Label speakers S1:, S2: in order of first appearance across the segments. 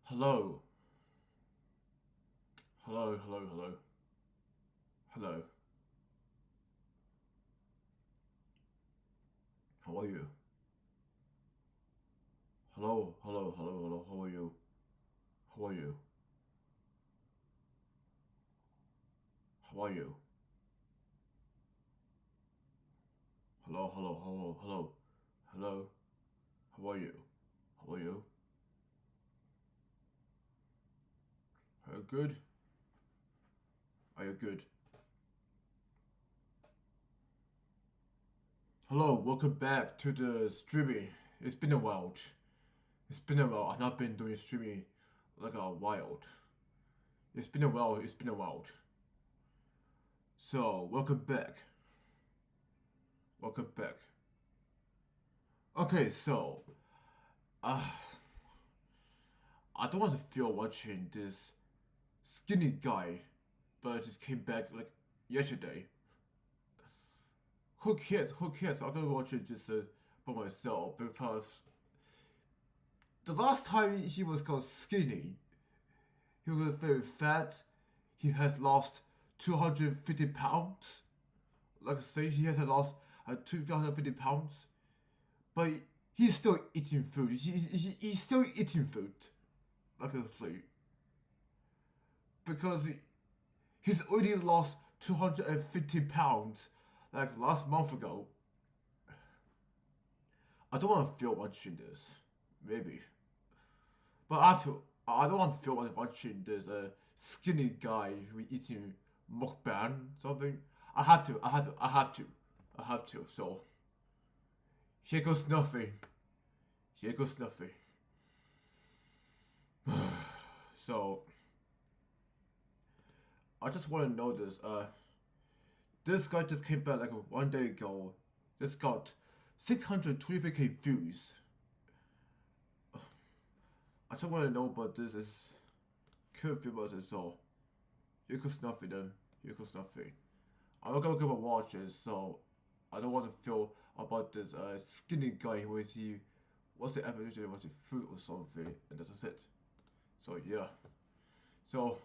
S1: Hello. Hello, hello, hello. Hello. How are you? Hello, hello, hello, hello. How are you? How are you? How are you? Hello, hello, hello, hello. Hello. How are you? How are you? Are you good? Are you good? Hello, welcome back to the streaming. It's been a while. It's been a while. I've not been doing streaming like a while. It's been a while. It's been a while. So, welcome back. Welcome back. Okay, so, uh, I don't want to feel watching this skinny guy, but I just came back like yesterday. Who cares? Who cares? I'm gonna watch it just by myself because the last time he was called skinny, he was very fat. He has lost 250 pounds. Like I say, he has lost 250 pounds, but he's still eating food. He's still eating food. Like I say, because he's already lost 250 pounds like last month ago. I don't want to feel watching this, maybe. But I don't want to feel watching this skinny guy who eating mukbang something. I have to. So here goes nothing. Here goes nothing. So I just want to know this. This guy just came back like 1 day ago. This got 625k views. I just want to know about this is current viewers and so here goes nothing then. Here goes nothing. I'm not gonna give a watch it, so I don't want to feel about this skinny guy who is he what's the evolution was it food or something and that's it. So yeah. So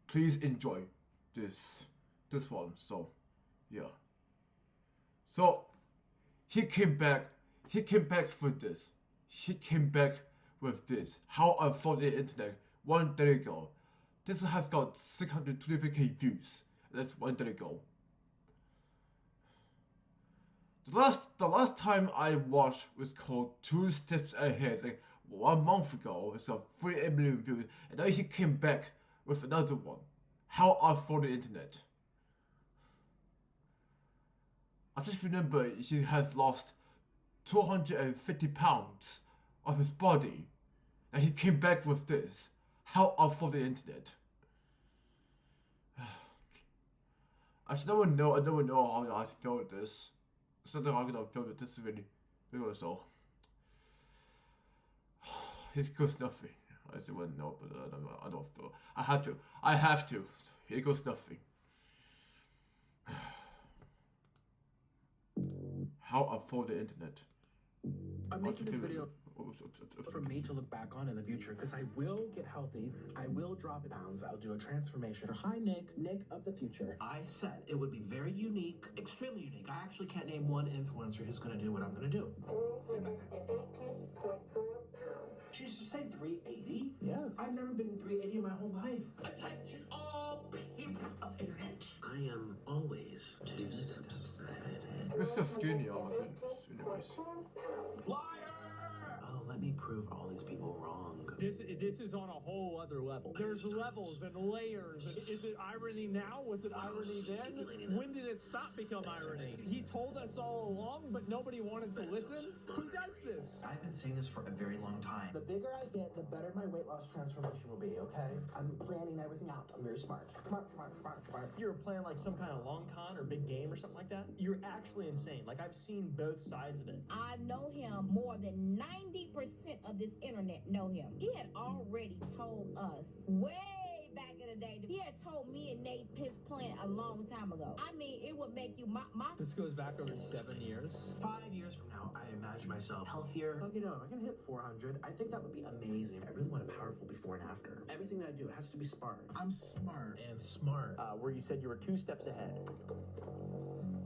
S1: please enjoy this one. So yeah. So he came back for this. He came back with this. How I found the internet 1 day ago. This has got 625k views. That's 1 day ago. The last time I watched was called 2 Steps Ahead, like 1 month ago. It's got 38 million views, and then he came back with another one. How I found the internet. I just remember he has lost 250 pounds of his body, and he came back with this. How I found the internet. I should never know. I never know how I felt this. Something I'm gonna film it. This is really so. It goes nothing. I just wouldn't know, but I don't feel. I have to. I have to. Here goes nothing. How I found the internet.
S2: I'm making this video for me to look back on in the future because I will get healthy. I will drop pounds. I'll do a transformation. Hi, Nick. Nick of the future.
S3: I said it would be very unique, extremely unique. I actually can't name one influencer who's going to do what I'm going to do.
S2: She used to say 380?
S3: Yes.
S2: I've never been 380 in my whole life.
S3: Attention all people of the internet. I am always 2 steps ahead.
S1: This is skinny, oh my goodness. Anyways.
S3: Liar! Oh, let me prove all these people wrong.
S4: This is on a whole other level. There's levels and layers. Is it irony now? Was it irony then? When did it stop become irony? He told us all along, but nobody wanted to listen? Who does this?
S3: I've been saying this for a very long time.
S2: The bigger I get, the better my weight loss transformation will be, okay? I'm planning everything out. I'm very smart. Smart.
S4: You're playing like some kind of long con or big game or something like that? You're actually insane. Like, I've seen both sides of it.
S5: I know him more than 90% of this internet know him. He had already told us way back in the day. He had told me and Nate his plan a long time ago. I mean, it would make you my.
S4: This goes back over 7 years.
S3: 5 years from now, I imagine myself
S2: healthier. Look, you know, I can hit 400. I think that would be amazing. I really want a powerful before and after. Everything that I do, it has to be smart. I'm smart and smart.
S4: Where you said you were 2 steps ahead.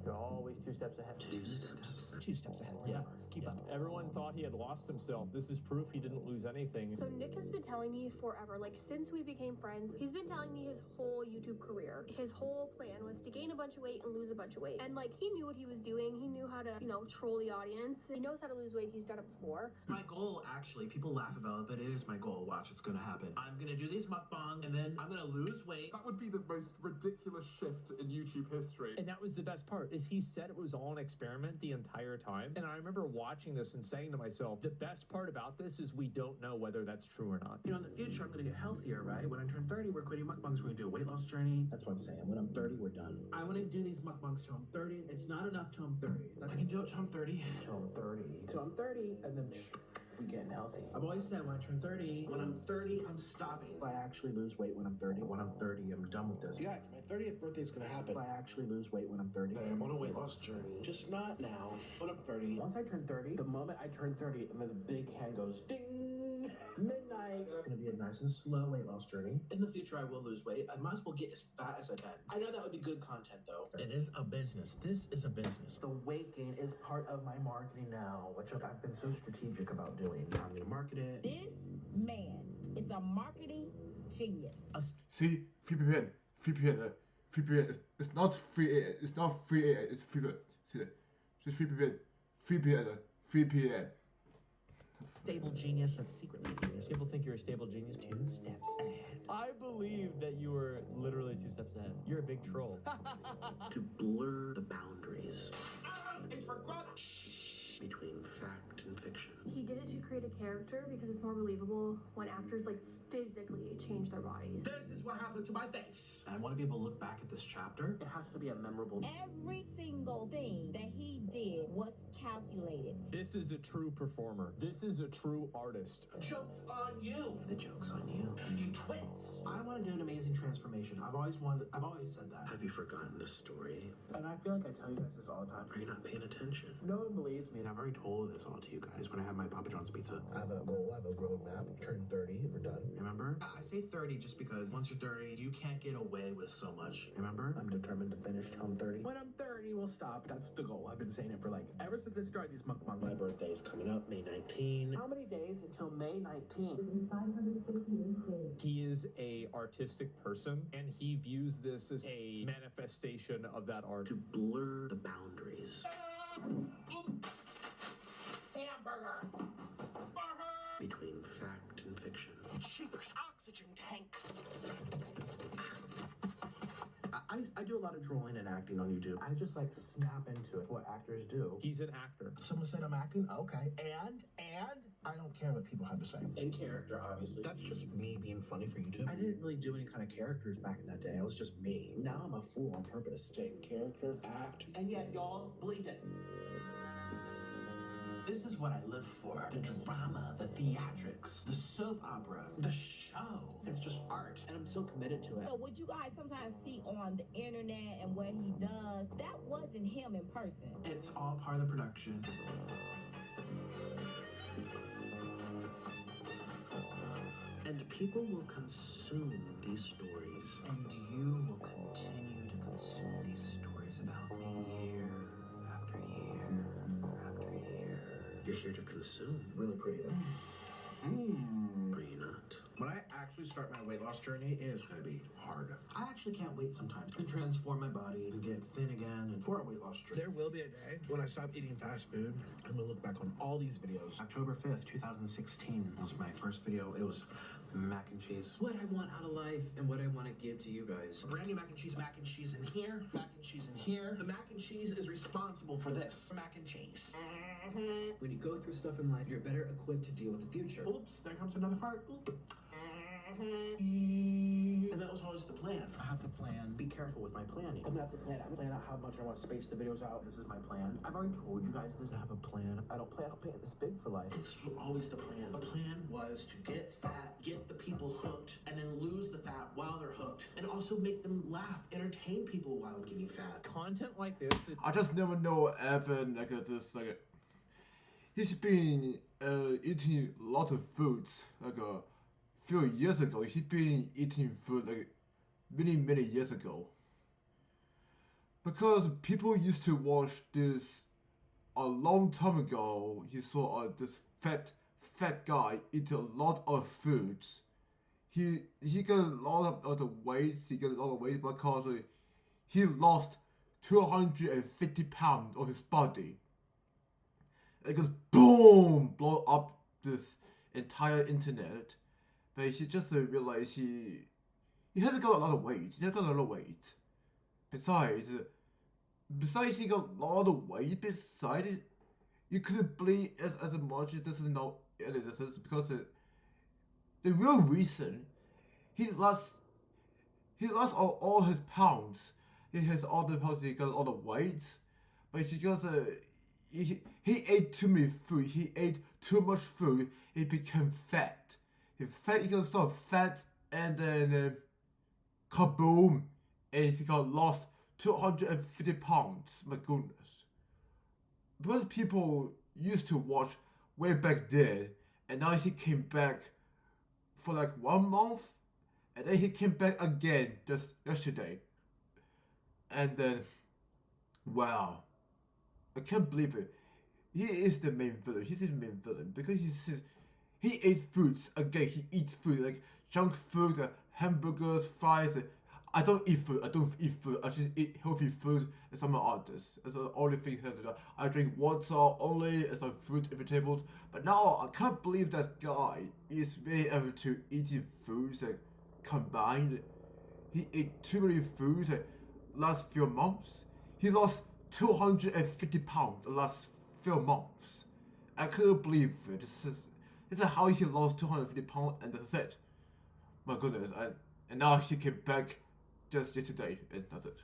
S4: You're always 2 steps ahead.
S3: 2 steps.
S2: 2 steps ahead. Remember, keep up.
S4: Everyone thought he had lost himself. This is proof he didn't lose anything.
S6: So Nick has been telling me forever, like since we became friends, he's been telling me his whole YouTube career. His whole plan was to gain a bunch of weight and lose a bunch of weight. And like he knew what he was doing. He knew how to, you know, troll the audience. He knows how to lose weight. He's done it before.
S2: My goal, actually, people laugh about it, but it is my goal. Watch, it's gonna happen. I'm gonna do these mukbang, and then I'm gonna lose weight.
S7: That would be the most ridiculous shift in YouTube history.
S4: And that was the best part, is he said it was all an experiment the entire time. And I remember watching this and saying to myself, the best part about this is we don't know whether that's true or not.
S2: You know, in the future, I'm gonna get healthier, right? When I turn 30, we're quitting mukbangs. We're gonna do a weight loss journey. That's what I'm saying. When I'm 30, we're done. I wanna do these mukbangs till I'm 30. It's not enough till I'm 30. I can do it till I'm 30. Till I'm 30. Till I'm 30, and then we getting healthy. I've always said when I turn 30, when I'm 30, I'm stopping. If I actually lose weight when I'm 30, when I'm 30, I'm done with this. Guys, my 30th birthday is gonna happen. If I actually lose weight when I'm 30, I'm on a weight loss journey. Just not now, when I'm 30. Once I turn 30, the moment I turn 30, and then the big hand goes ding, midnight. It's gonna be a nice and slow weight loss journey. In the future, I will lose weight. I might as well get as fat as I can. I know that would be good content, though. It is a business. This is a business. The weight gain is part of my marketing now, which I've been so strategic about doing. I'm gonna market it.
S5: This man is a marketing genius.
S1: See, 3 p.m. It's not 3 a.m. It's not 3 a.m. It's 3 p.m. See that? Just 3 p.m. 3 p.m. 3 p.m.
S2: Stable genius that's secretly a genius.
S4: People think you're a stable genius.
S2: 2 steps ahead.
S4: I believe that you were literally 2 steps ahead. You're a big troll.
S3: To blur the boundaries
S2: It's for growth.
S3: between fact and fiction.
S6: He did it to create a character because it's more believable when actors like physically change their bodies.
S2: This is what happened to my face. I want to be able to look back at this chapter. It has to be a memorable.
S5: Every single thing that he did was calculated.
S4: This is a true performer. This is a true artist.
S2: Joke's on you. The joke's on you. You twits. I want to do an amazing transformation. I've always said that.
S3: Have you forgotten the story?
S2: And I feel like I tell you guys this all the time.
S3: Are you not paying attention?
S2: No one believes me, and I've already told this all to you guys when I have my Papa John's pizza. I have a goal, I have a roadmap. Turn 30, we're done. Remember? I say 30 just because once you're 30, you can't get away with so much. Remember? I'm determined to finish till I'm 30. When I'm 30, we'll stop. That's the goal. I've been saying it for like ever since I started these mukbangs. My birthday is coming up, May 19. How many days until May 19th?
S5: 558 days.
S4: He is a artistic person, and he views this as a manifestation of that art.
S3: To blur the boundaries
S2: Hamburger!
S3: between fact and fiction.
S2: Cheapers oxygen tank. I do a lot of trolling and acting on YouTube. I just like snap into it. What actors do.
S4: He's an actor.
S2: Someone said I'm acting? Okay. And I don't care what people have to say. In character, obviously. That's just me being funny for YouTube. I didn't really do any kind of characters back in that day. I was just me. Now I'm a fool on purpose. Take character, act, and yet y'all believed it. This is what I live for. The drama, the theatrics, the soap opera, the show. It's just art, and I'm so committed to it.
S5: So what you guys sometimes see on the internet and what he does, that wasn't him in person.
S2: It's all part of the production.
S3: And people will consume these stories.
S2: And you will continue to consume these stories about me year after year after year.
S3: You're here to consume.
S2: Really pretty though.
S3: Are you not?
S2: When I actually start my weight loss journey, it is going to be hard. I actually can't wait sometimes to transform my body and get thin again and for a weight loss journey. There will be a day when I stop eating fast food. I'm going to look back on all these videos. October 5th, 2016 was my first video. It was mac and cheese. What I want out of life and what I want to give to you guys. Brand new mac and cheese in here, mac and cheese in here. The mac and cheese is responsible for this. Mac and cheese. When you go through stuff in life, you're better equipped to deal with the future. Oops, there comes another fart. Oop. And that was always the plan. I have to plan. Be careful with my planning. I'm gonna have to plan out how much I want to space the videos out. This is my plan. I've already told you guys this. I have a plan. I don't plan this big for life. This was always the plan. The plan was to get fat, get the people hooked, and then lose the fat while they're hooked, and also make them laugh, entertain people while getting fat.
S4: Content like this.
S1: I just never know Evan like this like. he's been eating a lot of foods. Like a few years ago, he's been eating food like many years ago. Because people used to watch this a long time ago. He saw this fat guy eat a lot of foods. He got a lot of the weight. He got a lot of weight because he lost 250 pounds of his body. It goes boom, blow up this entire internet. But he just realized he hasn't got a lot of weight. He hasn't got a lot of weight. Besides he got a lot of weight. Besides, you couldn't believe as much as this is not it is because the real reason he lost all his pounds. He has all the pounds. He got all the weight, but he just he ate too many food. He ate too much food. He became fat. He got so fat, and then kaboom, and he got lost 250 pounds. My goodness. Because people used to watch way back then, and now he came back for like 1 month, and then he came back again just yesterday. And then, wow, I can't believe it. He is the main villain. He's the main villain because he ate foods again. He eats food like junk food, hamburgers, fries. I don't eat food. I don't eat food. I just eat healthy food and some others. That's the only thing I do. I drink water only and some fruit and vegetables. But now I can't believe that guy is really able to eat foods combined. He ate too many foods last few months. He lost 250 pounds the last few months. I couldn't believe it. This is how he lost 250 pounds and that's it. My goodness. And now he came back just yesterday, and that's it.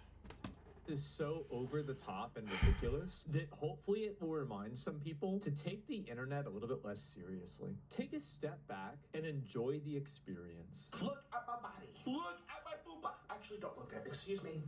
S4: Is so over the top and ridiculous that hopefully it will remind some people to take the internet a little bit less seriously. Take a step back and enjoy the experience.
S2: Look at my body. Look at my booba. Actually, don't look there. Excuse me.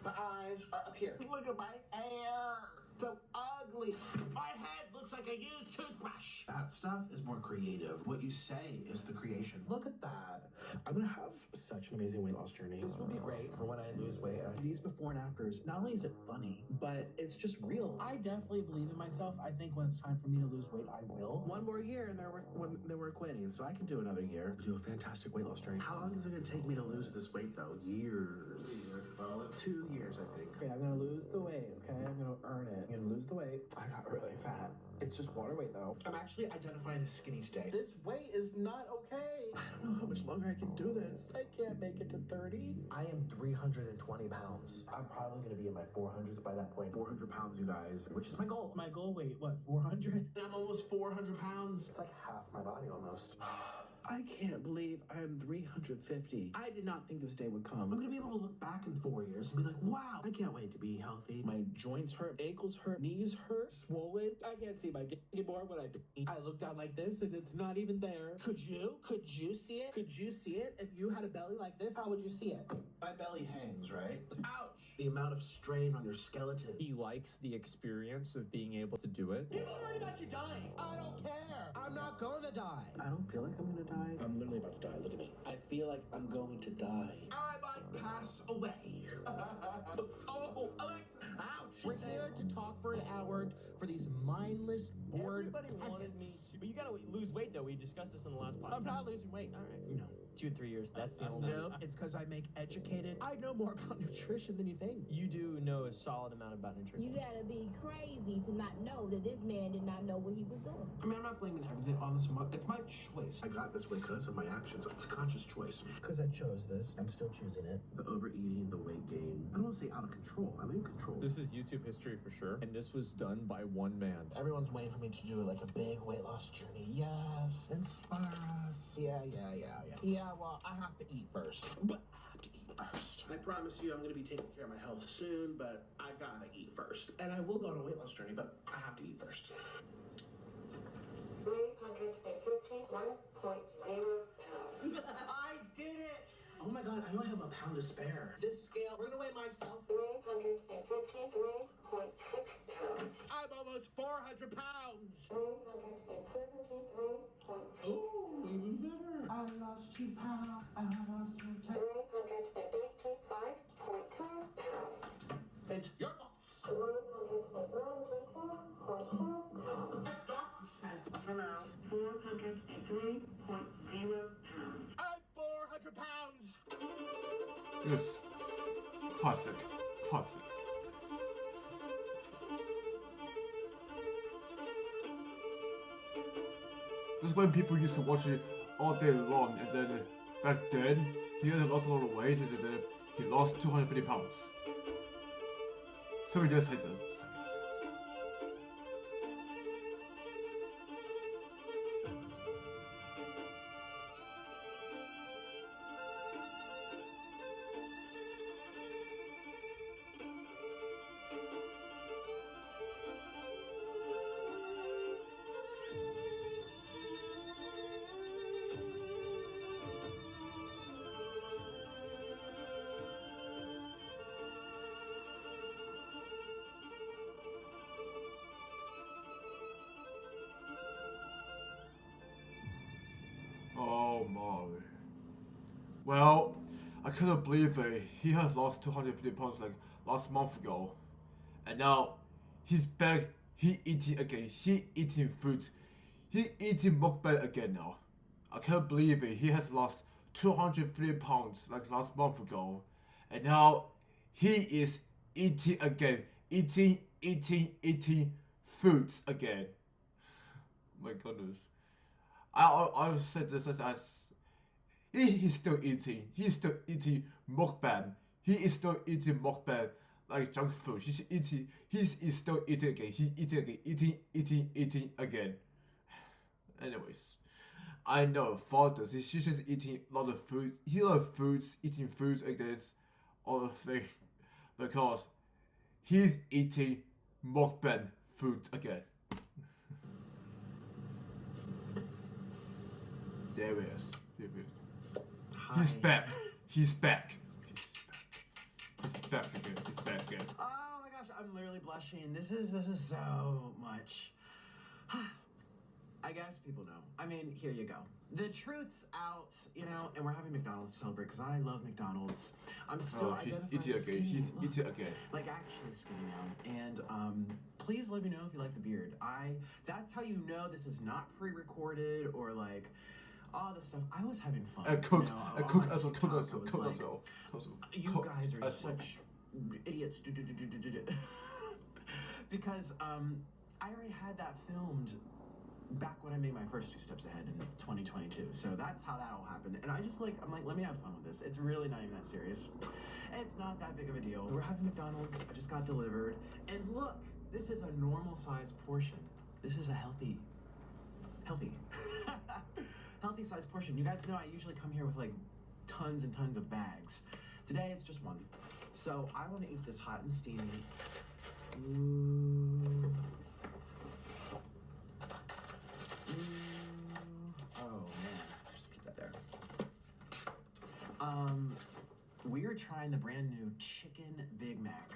S2: My eyes are up here. Look at my hair. So ugly. My head looks like a used toothbrush. That stuff is more creative. What you say is the creation. Look at that. I'm gonna have such an amazing weight loss journey. This will be great for when I lose weight. These before and afters, not only is it funny, but it's just real. I definitely believe in myself. I think when it's time for me to lose weight, I will. One more year and then we're quitting, so I can do another year. Do a fantastic weight loss journey. How long is it gonna take me to lose this weight though? Years. 2 years, I think. Okay, I'm gonna lose the weight, okay? I'm gonna earn it. I'm gonna lose the weight. I got really fat. It's just water weight though. I'm actually identifying as skinny today. This weight is not okay. I don't know how much longer I can do this. I can't make it to 30. I am 320 pounds. I'm probably gonna be in my 400s by that point. 400 pounds, you guys, which is my goal. My goal weight, what, 400? I'm almost 400 pounds. It's like half my body almost. I can't believe I'm 350. I did not think this day would come. I'm gonna be able to look back in 4 years and be like, wow, I can't wait to be healthy. My joints hurt, ankles hurt, knees hurt, swollen. I can't see my dick anymore when I look down like this and it's not even there. Could you? Could you see it? Could you see it? If you had a belly like this, how would you see it? My belly hangs, right? Ouch! The amount of strain on your skeleton.
S4: He likes the experience of being able to do it.
S2: People are worried about you dying. I don't care. I'm not going to die. I don't feel like I'm going to die. I'm literally about to die. Look at me. I feel like I'm going to die. I might pass away. Oh, Alexa. Ouch. We're here to talk for an hour for these mindless, bored
S8: Everybody wanted me
S2: peasants.
S8: to, but you gotta lose weight though. We discussed this in the last podcast.
S2: I'm not losing weight.
S8: All right.
S2: No.
S8: 2-3 years. That's the only.
S2: No, it's because I make educated. I know more about nutrition than you think.
S8: You do know a solid amount about nutrition.
S5: You gotta be crazy to not know that this man did not know what he was doing.
S2: I mean, I'm not blaming everything on this. It's my choice. I got this way because of my actions. It's a conscious choice. Because I chose this, I'm still choosing it. The overeating, the weight gain. I don't want to say out of control. I'm in control.
S4: This is YouTube history for sure, and this was done by one man.
S2: Everyone's waiting for me to do like a big weight loss journey. Yes, inspire us. Yeah. Yeah, well, I have to eat first. But I have to eat first. I promise you I'm going to be taking care of my health soon, but I gotta eat first. And I will go on a weight loss journey, but I have to eat first.
S9: 351.0 pounds.
S2: I did it! Oh my god, I only have a pound to spare. This scale, we're gonna weigh myself.
S9: 353.6 pounds.
S2: I'm almost 400 pounds.
S4: pounds.
S2: Oh, even better. I lost 2 pounds. I lost 2 pounds. It's your loss. The doctor says I'm out 403.0 pounds.
S4: I'm 400 pounds.
S1: Yes. Classic. Classic. This is when people used to watch it all day long, and then back then, he had lost a lot of weight, and then he lost 250 pounds. 7 years later. Oh my. Well, I couldn't believe it. He has lost 250 pounds like last month ago. And now he's back. He eating again. He eating food. He eating mukbang again now. I can't believe it. He has lost 250 pounds like last month ago. And now he is eating again. Eating foods again. My goodness. I said this as he's still eating. He's still eating mukbang. He is still eating mukbang like junk food. He's still eating again. He's eating again. Eating again. Anyways, I know fathers. He's just eating a lot of food. He loves foods, eating foods again, all the thing, because he's eating mukbang food again. There he is. There he is. He's back. He's back. He's back again. He's back again.
S2: Oh my gosh, I'm literally blushing. This is so much. I guess people know. I mean, here you go. The truth's out, you know, and we're having McDonald's to celebrate because I love McDonald's. I'm still
S1: he's eating again. He's eating again.
S2: Like actually skinny now. And please let me know if you like the beard. That's how you know this is not pre-recorded or like all this stuff. I was having fun.
S1: Cook as well.
S2: You guys are such idiots. Because I already had that filmed back when I made my first 2 steps ahead in 2022. So that's how that all happened. And I'm like, let me have fun with this. It's really not even that serious. It's not that big of a deal. We're having McDonald's. I just got delivered. And look, this is a normal size portion. This is a healthy size portion. You guys know I usually come here with like tons and tons of bags. Today it's just one. So I want to eat this hot and steamy. Ooh. Oh man, just keep that there. We're trying the brand new Chicken Big Mac.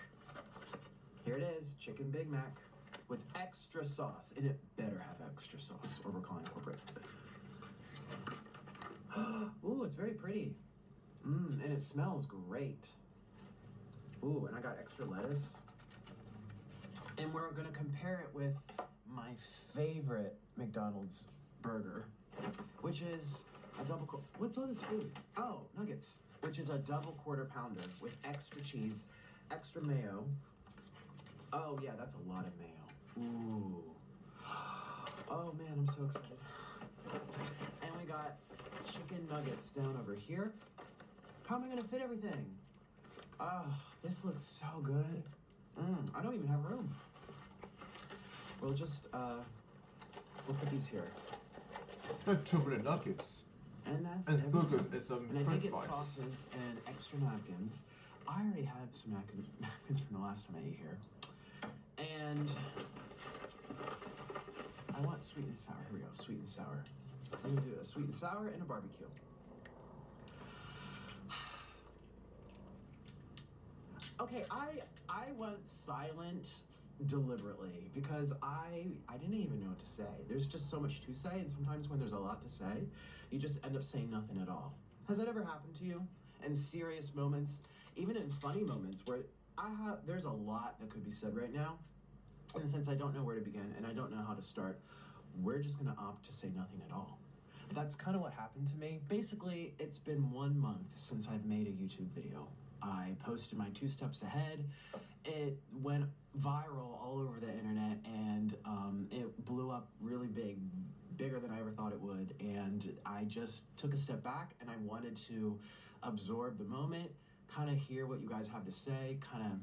S2: Here it is, Chicken Big Mac with extra sauce, and it better have extra sauce, or we're calling it corporate. Ooh, it's very pretty. And it smells great. Ooh, and I got extra lettuce. And we're gonna compare it with my favorite McDonald's burger, which is a double. What's all this food? Oh, nuggets, which is a double quarter pounder with extra cheese, extra mayo. Oh yeah, that's a lot of mayo. Ooh. Oh man, I'm so excited. And we got chicken nuggets down over here. How am I gonna fit everything? Oh, this looks so good. I don't even have room. We'll just, we'll put these here.
S1: That's 2 minute nuggets.
S2: And that's
S1: and burgers and some
S2: and I
S1: french
S2: think
S1: fries.
S2: it's sauces and extra napkins. I already had some napkins from the last time I ate here. And I want sweet and sour. Here we go, sweet and sour. I'm gonna do a sweet and sour and a barbecue. Okay, I went silent deliberately because I didn't even know what to say. There's just so much to say, and sometimes when there's a lot to say, you just end up saying nothing at all. Has that ever happened to you? In serious moments, even in funny moments where there's a lot that could be said right now, and since I don't know where to begin and I don't know how to start, we're just gonna opt to say nothing at all. That's kind of what happened to me. Basically, it's been 1 month since I've made a YouTube video. I posted my 2 steps ahead. It went viral all over the internet, and it blew up really big, bigger than I ever thought it would. And I just took a step back and I wanted to absorb the moment, kind of hear what you guys have to say, kind of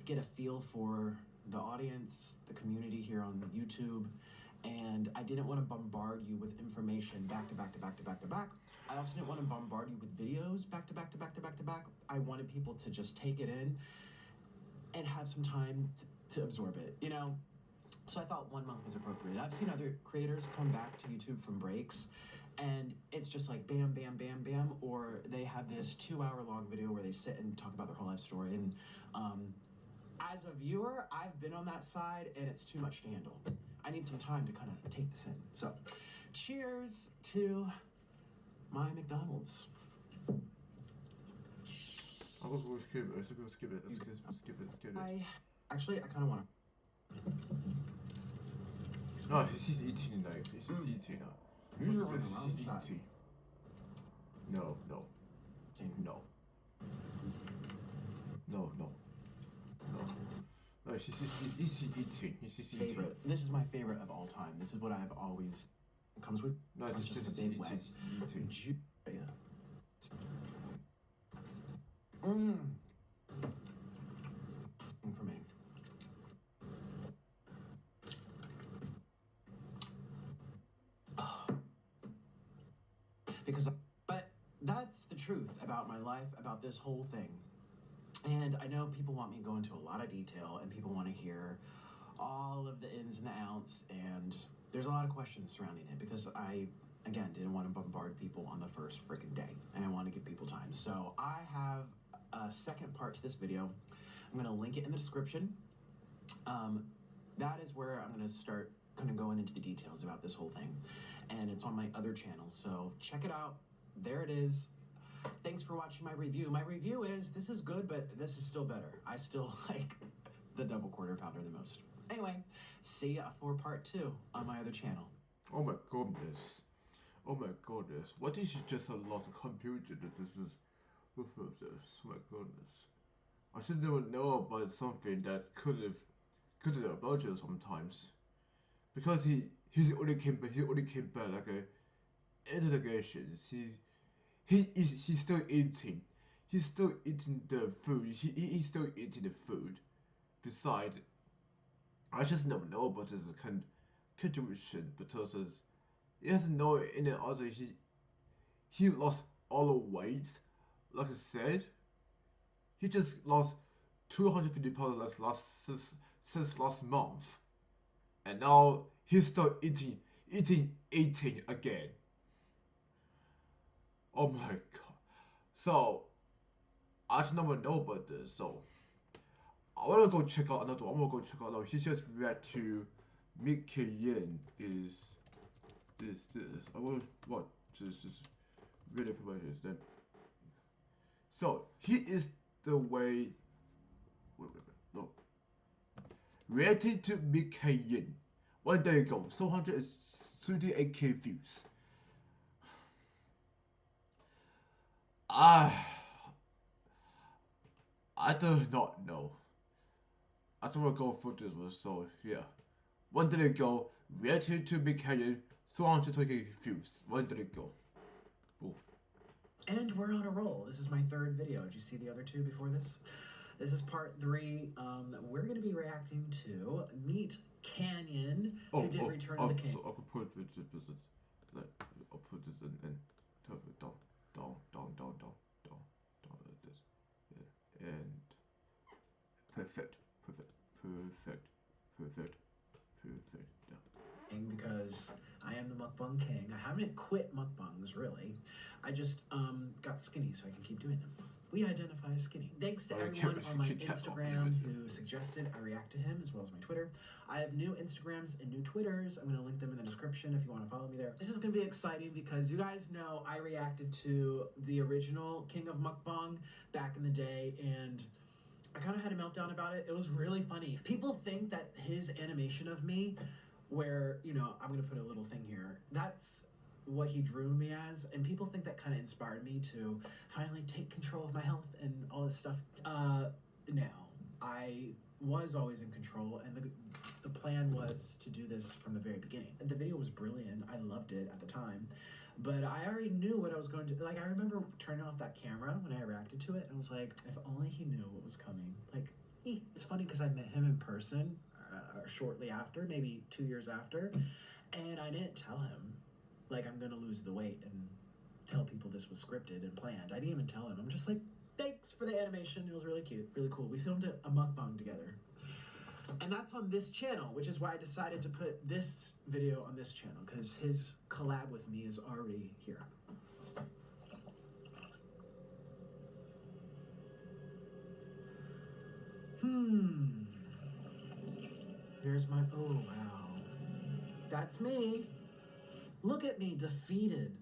S2: get a feel for the audience, the community here on YouTube. And I didn't want to bombard you with information back to back to back to back to back. I also didn't want to bombard you with videos back to back to back to back to back. I wanted people to just take it in and have some time to absorb it, you know? So I thought 1 month was appropriate. I've seen other creators come back to YouTube from breaks, and it's just like bam, bam, bam, bam, or they have this 2-hour-long video where they sit and talk about their whole life story. And as a viewer, I've been on that side, and it's too much to handle. I need some time to kind of take this in. So, cheers to my McDonald's.
S1: I'll go skip it. Let's go skip it. Let's skip it.
S2: I kind of want to.
S1: No, he's eating now. He's just eating now. He's eating. No. No, he's eating. He's just eating.
S2: Favorite. This is my favorite of all time. This is what I've always comes with.
S1: No, it's just eating.
S2: For me. But that's the truth about my life, about this whole thing. And I know people want me to go into a lot of detail, and people want to hear all of the ins and the outs, and there's a lot of questions surrounding it because I, again, didn't want to bombard people on the first freaking day, and I want to give people time. So I have a second part to this video. I'm going to link it in the description. That is where I'm going to start kind of going into the details about this whole thing, and it's on my other channel, so check it out. There it is. Thanks for watching my review. My review is, this is good, but this is still better. I still like the double quarter pounder the most. Anyway, see ya for part 2 on my other channel.
S1: Oh my goodness. What is just a lot of computer that this is with this? Oh my goodness. I should never know about something that could have emerged sometimes. Because he only came back like a interrogations. He's still eating. He's still eating the food. He's still eating the food. Besides, I just never know about this contribution because he doesn't know any other. He lost all the weight. Like I said, he just lost 250 pounds since last month, and now he's still eating again. Oh my god. So, I just never know about this, so I wanna go check out another one. I'm gonna go check out. He just react to Violin is this. I will what just really information then. So he is the way no. Reacting to Violin. 1 day ago, 138k views. I do not know. I don't want to go through this one, so yeah. 1 day ago, reacted to Violin, 220k views. 1 day ago. Boom.
S2: And we're on a roll. This is my 3rd video. Did you see the other 2 before this? This is part 3. We're going to be reacting to Meat Canyon, who did Return of the King.
S1: So I could put this I'll put this in down like this. Yeah. And perfect. Yeah.
S2: Because I am the mukbang king. I haven't quit mukbangs really. I just got skinny so I can keep doing them. we identify as skinny. Thanks to
S1: Oh,
S2: everyone on my
S1: you can't call me
S2: Instagram
S1: this.
S2: who suggested I react to him, as well as my Twitter. I have new Instagrams and new Twitters. I'm gonna link them in the description if you want to follow me there. This is gonna be exciting because you guys know I reacted to the original King of Mukbang back in the day, and I kind of had a meltdown about it. It was really funny. People think that his animation of me, where, you know, I'm gonna put a little thing here, that's what he drew me as, and people think that kind of inspired me to finally take control of my health and all this stuff. No, I was always in control, and the plan was to do this from the very beginning. The video was brilliant. I loved it at the time, but I already knew what I was going to, like, I remember turning off that camera when I reacted to it, and I was like, if only he knew what was coming. Like, it's funny because I met him in person shortly after, maybe 2 years after, and I didn't tell him, like, I'm gonna lose the weight and tell people this was scripted and planned. I didn't even tell him. I'm just like, thanks for the animation. It was really cute, really cool. We filmed a mukbang together. And that's on this channel, which is why I decided to put this video on this channel, because his collab with me is already here. There's my, oh wow. That's me. Look at me, defeated,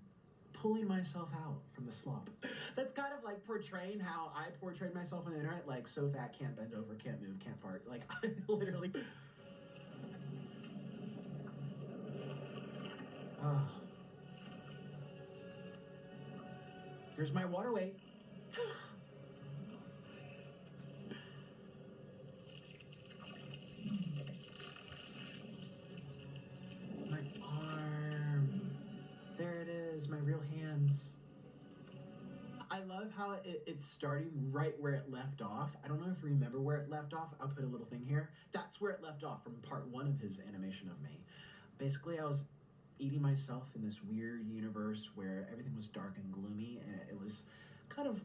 S2: pulling myself out from the slump. That's kind of like portraying how I portrayed myself on the internet, like so fat, can't bend over, can't move, can't fart. Like, I literally... Here's my water weight. My arm. There it is, my real hands. I love how it's starting right where it left off. I don't know if you remember where it left off. I'll put a little thing here. That's where it left off from part 1 of his animation of me. Basically, I was eating myself in this weird universe where everything was dark and gloomy, and it was kind of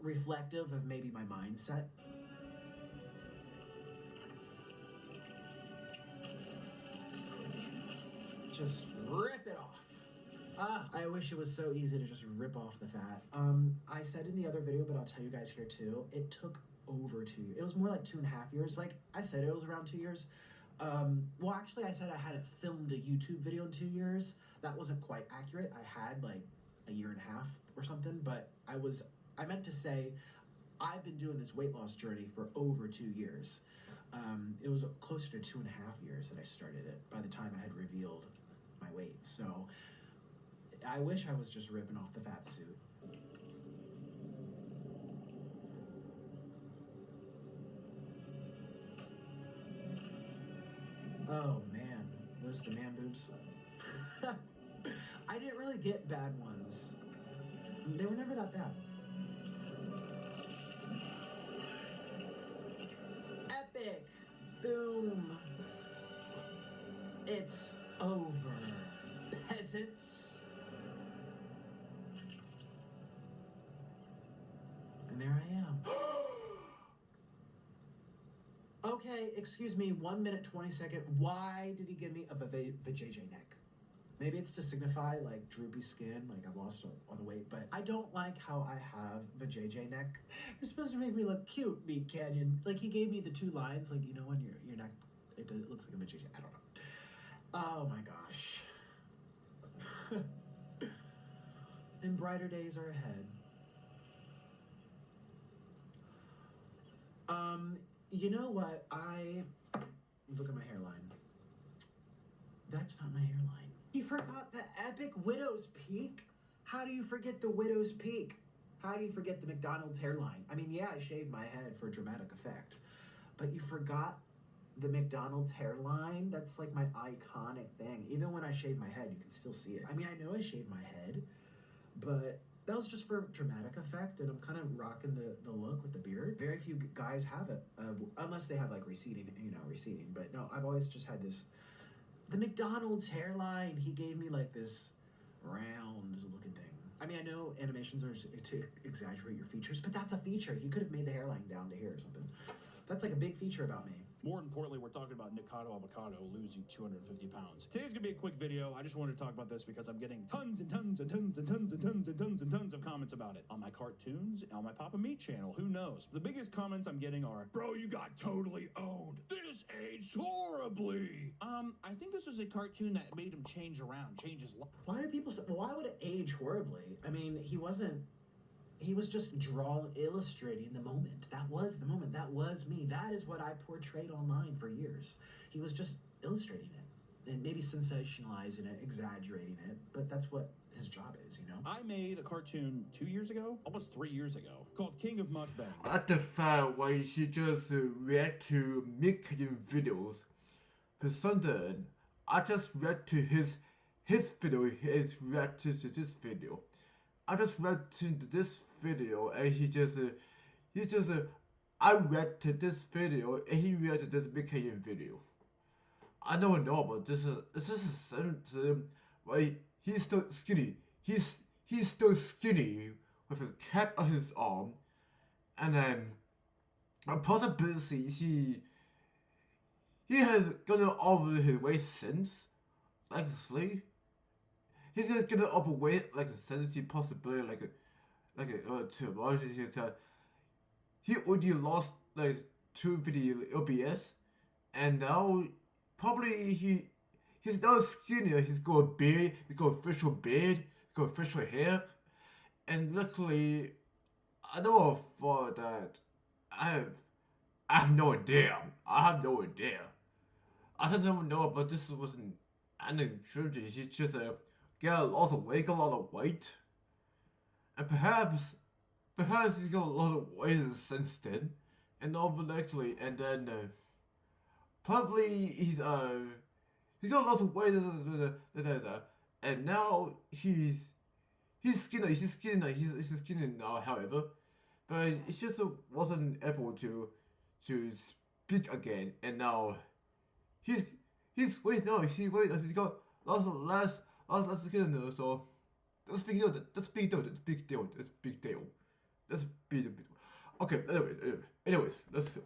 S2: reflective of maybe my mindset. Just rip it off. I wish it was so easy to just rip off the fat. I said in the other video, but I'll tell you guys here too, it took over 2 years. It was more like 2.5 years. Like I said, it was around 2 years. Well, actually, I said I hadn't filmed a YouTube video in 2 years. That wasn't quite accurate. I had like a year and a half or something, but I meant to say I've been doing this weight loss journey for over 2 years. It was closer to 2.5 years that I started it by the time I had revealed my weight. So I wish I was just ripping off the fat suit. Oh man, those are the man boobs. I didn't really get bad ones. They were never that bad. Epic! Boom! It's over, peasants. And there I am. Okay, excuse me, 1 minute, 20 second. Why did he give me a vajayjay neck? Maybe it's to signify like droopy skin, like I've lost all the weight, but I don't like how I have vajayjay neck. You're supposed to make me look cute, Meat Canyon. Like he gave me the 2 lines, like, you know, when your neck, it looks like a vajayjay. I don't know. Oh my gosh. And brighter days are ahead. You know what? Look at my hairline. That's not my hairline. You forgot the epic Widow's Peak? How do you forget the Widow's Peak? How do you forget the McDonald's hairline? I mean, yeah, I shaved my head for dramatic effect, but you forgot the McDonald's hairline? That's like my iconic thing. Even when I shave my head, you can still see it. I mean, I know I shaved my head, but that was just for dramatic effect, and I'm kind of rocking the look with the beard. Very few guys have it, unless they have like receding, but no, I've always just had this, the McDonald's hairline. He gave me like this round looking thing. I mean, I know animations are to exaggerate your features, but that's a feature. He could have made the hairline down to here or something. That's like a big feature about me.
S9: More importantly, we're talking about Nikocado Avocado losing 250 pounds. Today's gonna be a quick video. I just wanted to talk about this because I'm getting tons and tons and tons and tons and tons and tons and tons of comments about it on my cartoons, on my Papa Meat channel. Who knows? The biggest comments I'm getting are, "Bro, you got totally owned. This aged horribly." I think this was a cartoon that made him change around, change his life.
S2: Why do people say, why would it age horribly? I mean, he was just illustrating the moment. That was the moment. That was me. That is what I portrayed online for years. He was just illustrating it and maybe sensationalizing it, exaggerating it, but that's what his job is, you know?
S9: I made a cartoon 2 years ago, almost 3 years ago, called King of Mukbang.
S1: At the fact why she just react to making videos. For Sunday, I just react to his video, his reaction to this video. I just read to this video and I read to this video and he reacted to this making video. I don't know, but this is like he's still skinny. He's still skinny with his cap on his arm, and then a possibility he has gone over his weight since, likely. He's gonna get overweight like a tendency possibility he already lost like 2 video LBS and now probably he's now skinnier. He's got a beard, he's got official beard, he's got official hair, and luckily I know for that I have no idea. I don't know, but this wasn't an surgery. He's just get a lot of weight, and perhaps he's got a lot of weight since then, and likely, and then probably he's got a lot of weight, and now he's skinny now, however, but he just wasn't able to speak again, and now he's got lots of skin, so that's big deal. Okay, anyways, let's.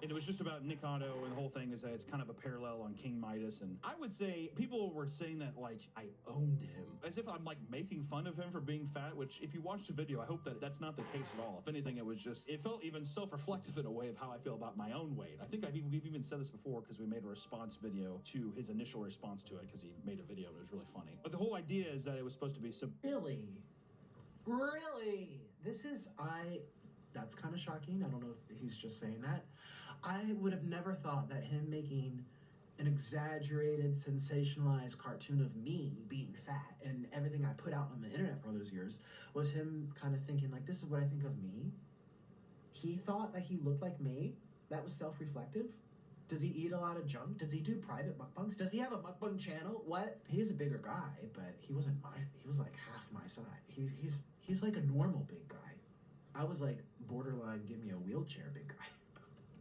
S9: And it was just about Nikocado, and the whole thing is that it's kind of a parallel on King Midas. And I would say people were saying that like I owned him, as if I'm like making fun of him for being fat, which if you watch the video, I hope that that's not the case at all. If anything, it felt even self-reflective in a way of how I feel about my own weight. I think we've even said this before because we made a response video to his initial response to it because he made a video and it was really funny. But the whole idea is that it was supposed to be
S2: Really? That's kind of shocking. I don't know if he's just saying that. I would have never thought that him making an exaggerated, sensationalized cartoon of me being fat and everything I put out on the internet for all those years was him kind of thinking like, this is what I think of me. He thought that he looked like me. That was self-reflective. Does he eat a lot of junk? Does he do private mukbangs? Does he have a mukbang channel? What? He's a bigger guy, but he was like half my size. He's like a normal big guy. I was like borderline give me a wheelchair big guy.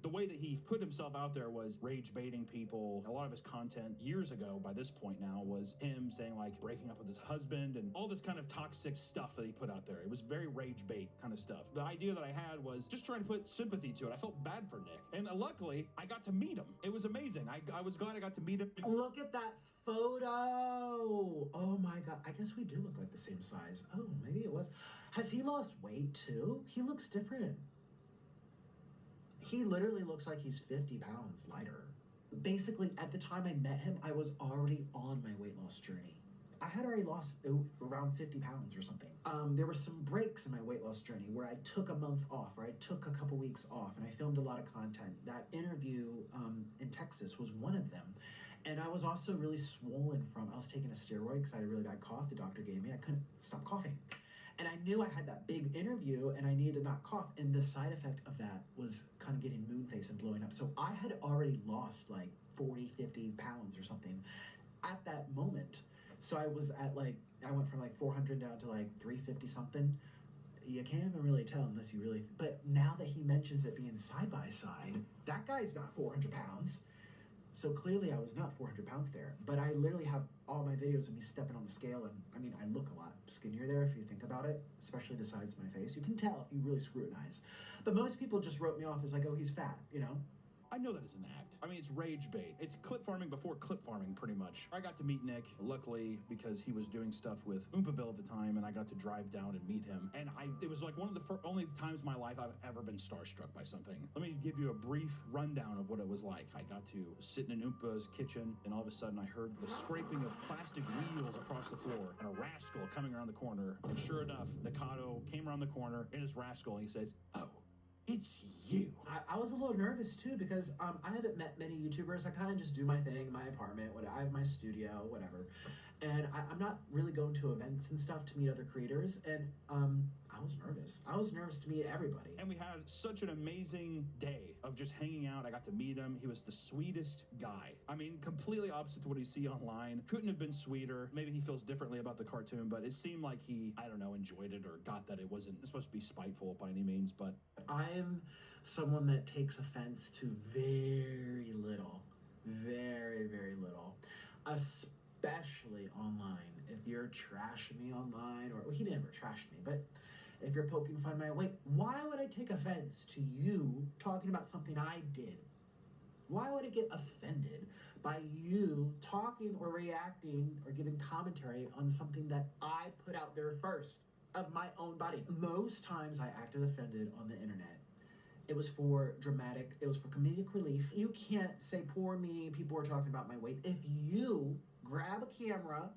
S9: The way that he put himself out there was rage baiting people. A lot of his content years ago, by this point now, was him saying like breaking up with his husband and all this kind of toxic stuff that he put out there. It was very rage bait kind of stuff. The idea that I had was just trying to put sympathy to it. I felt bad for Nick. And luckily, I got to meet him. It was amazing. I was glad I got to meet him.
S2: Look at that photo. Oh my God. I guess we do look like the same size. Oh, maybe it was. Has he lost weight too? He looks different. He literally looks like he's 50 pounds lighter. Basically, at the time I met him, I was already on my weight loss journey. I had already lost around 50 pounds or something. There were some breaks in my weight loss journey where I took a month off, or I took a couple weeks off, and I filmed a lot of content. That interview in Texas was one of them. And I was also really swollen I was taking a steroid because I had a really bad cough the doctor gave me. I couldn't stop coughing. And I knew I had that big interview and I needed to not cough. And the side effect of that was kind of getting moon face and blowing up. So I had already lost like 40, 50 pounds or something at that moment. So I was at I went from like 400 down to like 350 something. You can't even really tell unless you really, but now that he mentions it being side by side, that guy's not 400 pounds. So clearly I was not 400 pounds there, but I literally have all my videos of me stepping on the scale, and I mean, I look a lot skinnier there if you think about it, especially the sides of my face. You can tell if you really scrutinize. But most people just wrote me off as like, oh, he's fat, you know?
S9: I know that it's an act. I mean, it's rage bait. It's clip farming before clip farming, pretty much. I got to meet Nick, luckily, because he was doing stuff with Oompaville at the time, and I got to drive down and meet him. And it was like one of the only times in my life I've ever been starstruck by something. Let me give you a brief rundown of what it was like. I got to sit in an Oompa's kitchen, and all of a sudden I heard the scraping of plastic wheels across the floor, and a rascal coming around the corner. And sure enough, Nikocado came around the corner in his rascal, and he says, "Oh, it's you."
S2: I was a little nervous too because I haven't met many YouTubers. I kind of just do my thing, my apartment, I have my studio, whatever. And I'm not really going to events and stuff to meet other creators. And I was nervous. I was nervous to meet everybody.
S9: And we had such an amazing day of just hanging out. I got to meet him. He was the sweetest guy. I mean, completely opposite to what you see online. Couldn't have been sweeter. Maybe he feels differently about the cartoon, but it seemed like he, I don't know, enjoyed it or got that it wasn't supposed to be spiteful by any means, but...
S2: I'm someone that takes offense to very little. Very, very little. Especially online. If you're trashing me online, or well, he never trashed me, but if you're poking fun my weight, why would I take offense to you talking about something I did? Why would I get offended by you talking or reacting or giving commentary on something that I put out there first of my own body? Most times I acted offended on the internet. It was for dramatic, it was for comedic relief. You can't say, poor me, people are talking about my weight. If you grab a camera,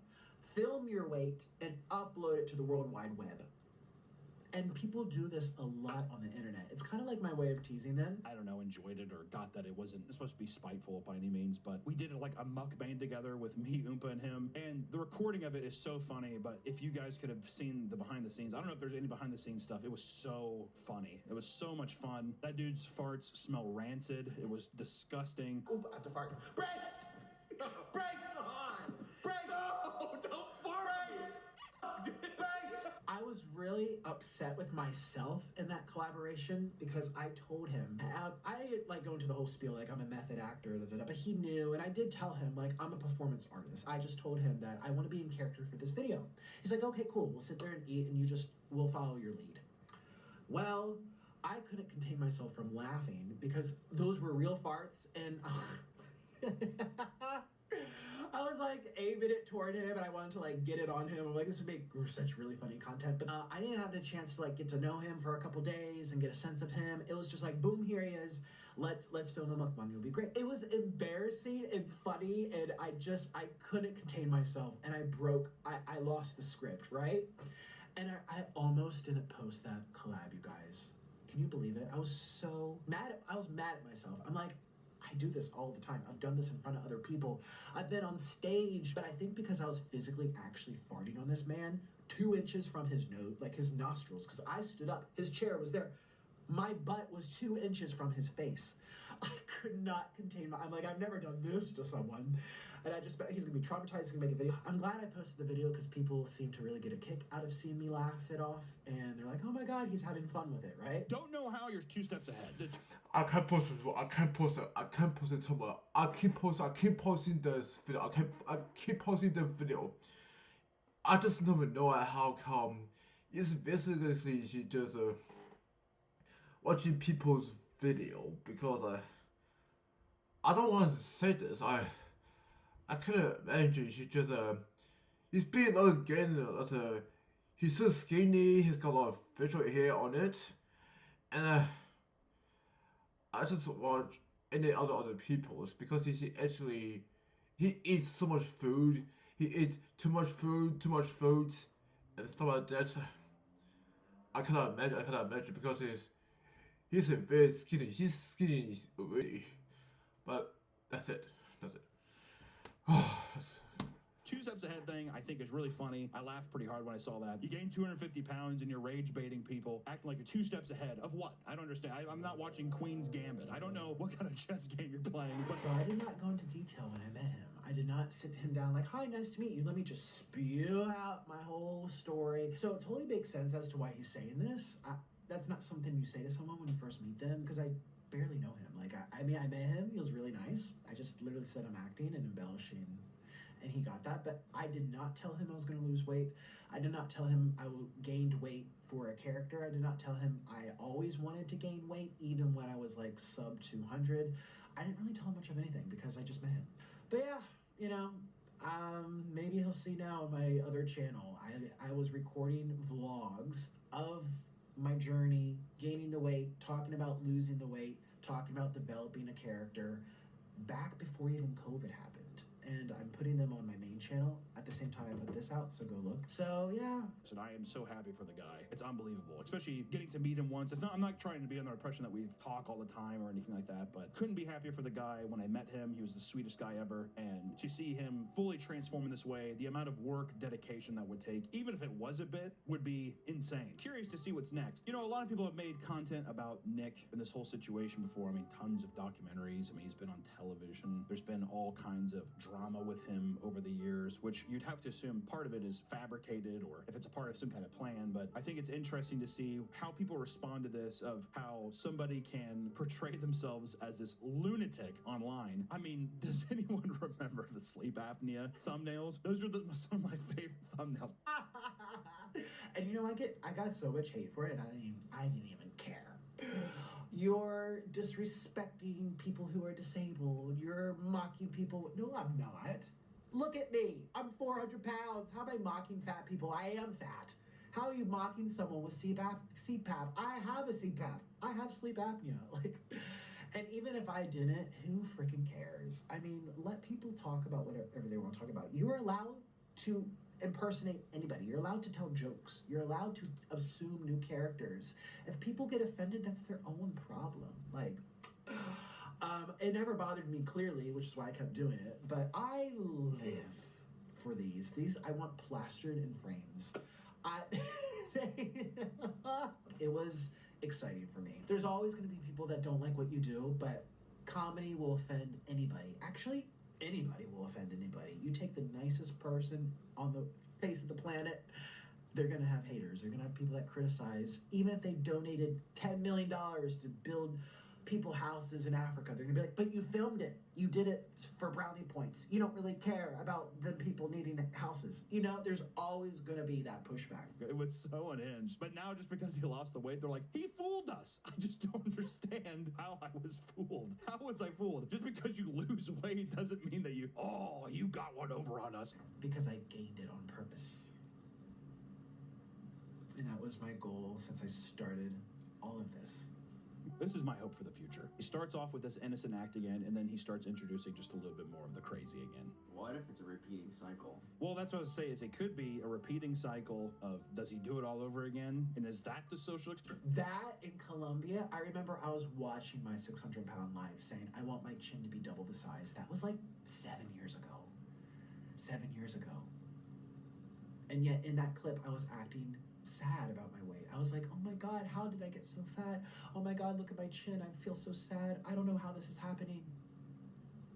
S2: film your weight, and upload it to the World Wide Web. And people do this a lot on the internet. It's kind of like my way of teasing them.
S9: I don't know, enjoyed it or got that it wasn't supposed to be spiteful by any means, but we did like a mukbang together with me, Oompa, and him. And the recording of it is so funny, but if you guys could have seen the behind the scenes, I don't know if there's any behind the scenes stuff. It was so funny. It was so much fun. That dude's farts smell rancid. It was disgusting.
S2: Oop, I have to fart. Brace! Brace! On! Brace! No! Don't fart! Brace! I was really upset with myself in that collaboration because I told him, I like go into the whole spiel like I'm a method actor, but he knew, and I did tell him like I'm a performance artist. I just told him that I want to be in character for this video. He's like, okay, cool, we'll sit there and eat and we'll follow your lead. Well, I couldn't contain myself from laughing because those were real farts, and I was like aiming it toward him, and I wanted to like get it on him. I'm like, this would make such really funny content. But I didn't have the chance to like get to know him for a couple days and get a sense of him. It was just like, boom, here he is. Let's film a mukbang. It'll be great. It was embarrassing and funny, and I couldn't contain myself, and I lost the script, right? And I almost didn't post that collab, you guys. Can you believe it? I was so mad. I was mad at myself. I'm like, I do this all the time. I've done this in front of other people. I've been on stage, but I think because I was physically actually farting on this man 2 inches from his nose, like his nostrils, because I stood up, his chair was there. My butt was 2 inches from his face. I could not contain I'm like, I've never done this to someone. And I just bet he's gonna be traumatized, he's gonna make a video. I'm glad I posted the video because people seem to really get a kick out of seeing me laugh it off. And they're like, oh my God, he's having fun with it, right?
S9: Don't know how you're 2 steps ahead.
S1: I can't post it. I can't post it. I can't post it somewhere. I keep posting this video. I keep posting the video. I just never know how come. It's basically just watching people's video because I don't want to say this. I couldn't imagine he's being again he's so skinny, he's got a lot of facial hair on it, and I just watch any other people's because he eats so much food, he eats too much food, and stuff like that. I cannot imagine because he's very skinny, he's skinny already, but that's it.
S9: 2 steps ahead thing I think is really funny. I laughed pretty hard when I saw that. You gain 250 pounds and you're rage baiting people, acting like you're 2 steps ahead of what? I don't understand. I'm not watching Queen's Gambit. I don't know what kind of chess game you're playing. But
S2: so I did not go into detail when I met him. I did not sit him down like, hi, nice to meet you. Let me just spew out my whole story. So it totally makes sense as to why he's saying this. That's not something you say to someone when you first meet them because I barely know him. Like, I mean, I met him. He was really nice. I just literally said I'm acting and embellishing, and he got that. But I did not tell him I was going to lose weight. I did not tell him I gained weight for a character. I did not tell him I always wanted to gain weight, even when I was like sub 200. I didn't really tell him much of anything because I just met him. But yeah, you know, maybe he'll see now on my other channel. I was recording vlogs of my journey, gaining the weight, talking about losing the weight, talking about developing a character back before even COVID happened. And I'm putting them on my main channel at the same time I put this out, so go look. So yeah.
S9: And I am so happy for the guy. It's unbelievable, especially getting to meet him once. I'm not trying to be under the impression that we talk all the time or anything like that, but couldn't be happier for the guy. When I met him, he was the sweetest guy ever. And to see him fully transform in this way, the amount of work, dedication that would take, even if it was a bit, would be insane. Curious to see what's next. You know, a lot of people have made content about Nick and this whole situation before. I mean, tons of documentaries. I mean, he's been on television. There's been all kinds of drama with him over the years, which you'd have to assume part of it is fabricated or if it's a part of some kind of plan. But I think it's interesting to see how people respond to this, of how somebody can portray themselves as this lunatic online. I mean, does anyone remember the sleep apnea thumbnails? Those are some of my favorite thumbnails.
S2: And you know, I got so much hate for it, I didn't even care. You're disrespecting people who are disabled. You're mocking people. No, I'm not. Look at me. I'm 400 pounds. How am I mocking fat people? I am fat. How are you mocking someone with CPAP? I have a CPAP. I have sleep apnea. Like, and even if I didn't, who freaking cares? I mean, let people talk about whatever they want to talk about. You are allowed to impersonate anybody. You're allowed to tell jokes. You're allowed to assume new characters. If people get offended, that's their own problem. Like, it never bothered me clearly, which is why I kept doing it. But I live for these. These I want plastered in frames. It was exciting for me. There's always going to be people that don't like what you do, but comedy will offend anybody. Actually, anybody will offend anybody. You take the nicest person on the face of the planet, they're going to have haters. They're going to have people that criticize. Even if they donated $10 million to build people houses in Africa, they're going to be like, but you filmed it. You did it for brownie points. You don't really care about the people needing houses. You know, there's always going to be that pushback.
S9: It was so unhinged. But now, just because he lost the weight, they're like, he fooled us. I just don't understand how I was fooled. How was I fooled? Just because you lose weight doesn't mean that you got one over on us.
S2: Because I gained it on purpose. And that was my goal since I started all of this.
S9: This is my hope for the future. He starts off with this innocent act again, and then he starts introducing just a little bit more of the crazy again.
S10: What if it's a repeating cycle?
S9: Well, that's what I was saying, is it could be a repeating cycle of, does he do it all over again? And is that the social experiment?
S2: That in Colombia, I remember I was watching my 600-pound life saying, I want my chin to be double the size. That was like 7 years ago. 7 years ago. And yet in that clip, I was acting sad about my weight. I was like, oh my God, how did I get so fat? Oh my God, look at my chin. I feel so sad. I don't know how this is happening.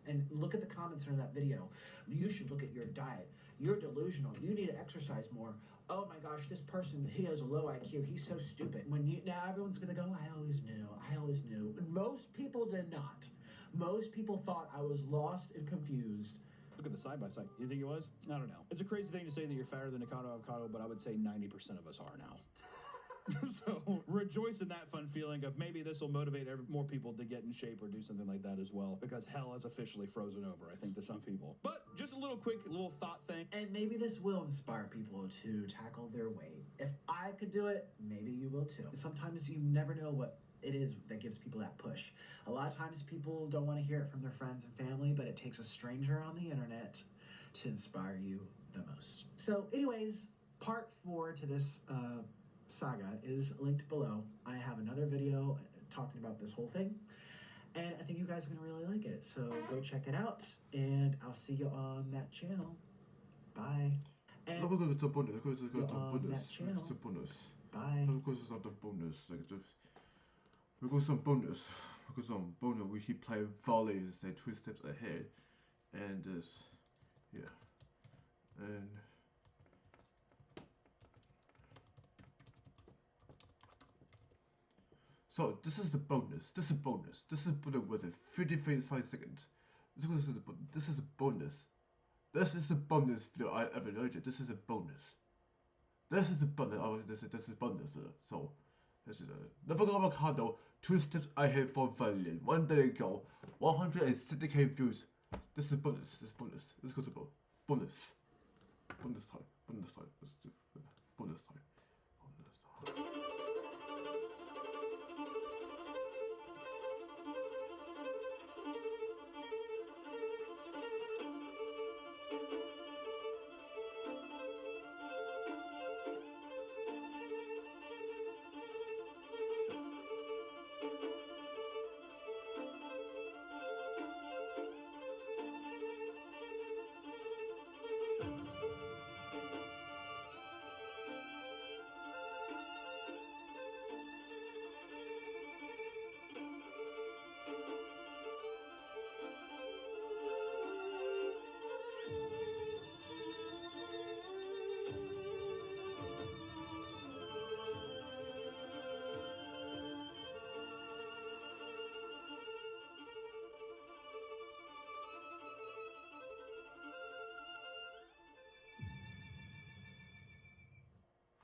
S2: And look at the comments under that video. You should look at your diet. You're delusional. You need to exercise more. Oh my gosh, this person, he has a low IQ. He's so stupid. Now everyone's gonna go, I always knew. I always knew. Most people did not. Most people thought I was lost and confused.
S9: Look at the side-by-side. You think it was? I don't know. It's a crazy thing to say that you're fatter than Nikocado Avocado, but I would say 90% of us are now. So rejoice in that fun feeling of maybe this will motivate more people to get in shape or do something like that as well, because hell is officially frozen over, I think, to some people. But just a little quick little thought thing.
S2: And maybe this will inspire people to tackle their weight. If I could do it, maybe you will too. Sometimes you never know what it is that gives people that push. A lot of times people don't want to hear it from their friends and family, but it takes a stranger on the internet to inspire you the most. So anyways, part 4 to this saga is linked below. I have another video talking about this whole thing, and I think you guys are gonna really like it. So go check it out, and I'll see you on that channel. Bye. And
S1: look at the bonus. Look at the
S2: on
S1: bonus.
S2: that channel.
S1: Look at the bonus.
S2: Bye.
S1: Look at the bonus. Like this. We got some bonus. We got some bonus. We keep playing volleys. They 2 steps ahead, and this, yeah, and. So this is the bonus. This is bonus. This is with it 35 seconds. This is a bonus. This is a bonus video I ever noted. This is a bonus. This is a bonus. Oh, this is bonus. So This is a Nikocado Avocado, 2 steps ahead for Violin. 1 day ago, 160k views. This is bonus. This is bonus. This goes above. Bonus. Bonus time. Bonus time. Bonus time. Bonus time.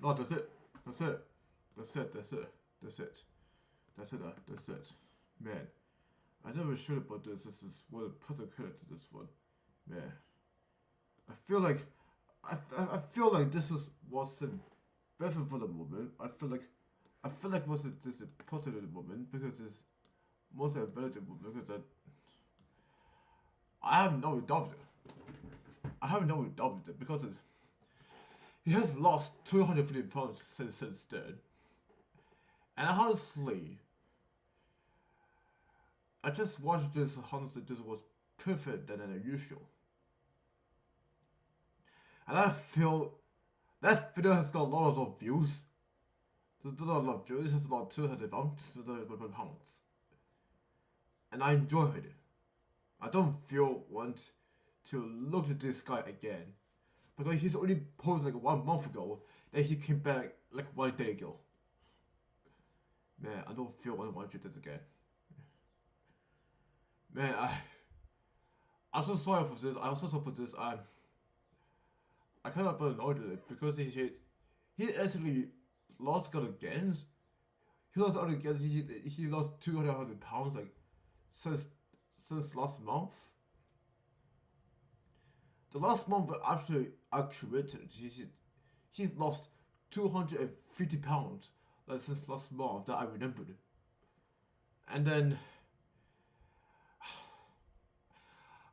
S1: No, that's it. That's it. That's it. That's it. That's it. That's it. That's it. Man, I never should about this. This is what a put credit to this one. Man, I feel like this is wasn't better for the moment. I feel like wasn't this important at the moment because it's mostly a valuable because I have no doubt it. I have no doubt it because he has lost 250 pounds since then. And honestly, I just watched this. Honestly, this was perfect than unusual. And I feel that video has got a lot of views. There's a lot of views. It has about 200 pounds. And I enjoyed it. I don't feel want to look at this guy again. Because he's only posted like 1 month ago. Then he came back like 1 day ago. Man, I don't feel I want to do this again. Man, I'm so sorry for this. I'm so sorry for this. I kind of annoyed with it because he actually lost God against. He lost God against. He lost 200 pounds like since last month. The last month actually accurate. He's lost 250 pounds like since last month that I remembered. And then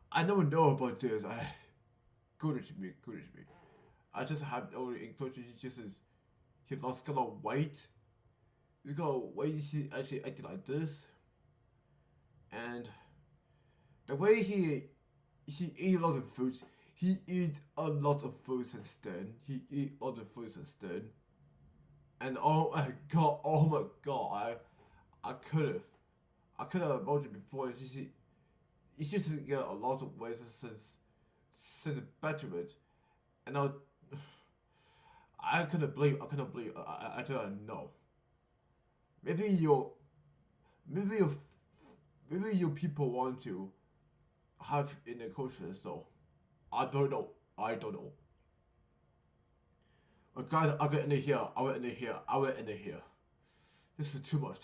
S1: I never know about this. Good to me. I just have only included he lost a lot of weight. He got weight. He actually acted like this, and the way he eat a lot of food. He eat a lot of food since then. And oh my god, I could have imagined before. He just get a lot of weight since betterment, and I couldn't believe. I don't know. Maybe you people want to have in the culture, so I don't know. But guys, I'll get in here. I will end it here. This is too much.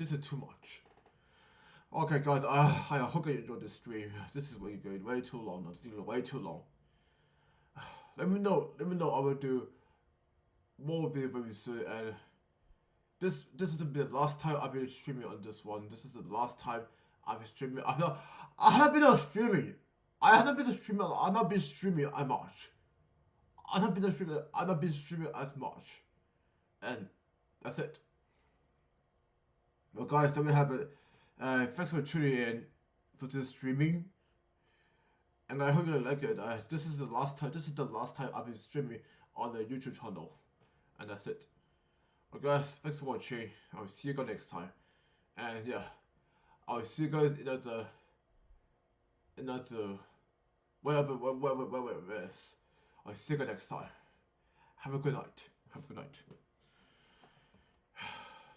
S1: Okay, guys, I hope you enjoyed this stream. This is way good. Way too long. Way too long. Let me know. I will do more video very soon. And this is the last time I've been streaming on this one. This is the last time I've been streaming. I haven't been streaming. I'm not been streaming as much. I'm not been streaming as much. And that's it. Well, guys, then we have it. Thanks for tuning in for this streaming. And I hope you like it. This is the last time I've been streaming on the YouTube channel. And that's it. Well, guys, thanks for watching. I'll see you guys next time. And yeah, I'll see you guys in another whatever it is. I'll see you guys next time. Have a good night.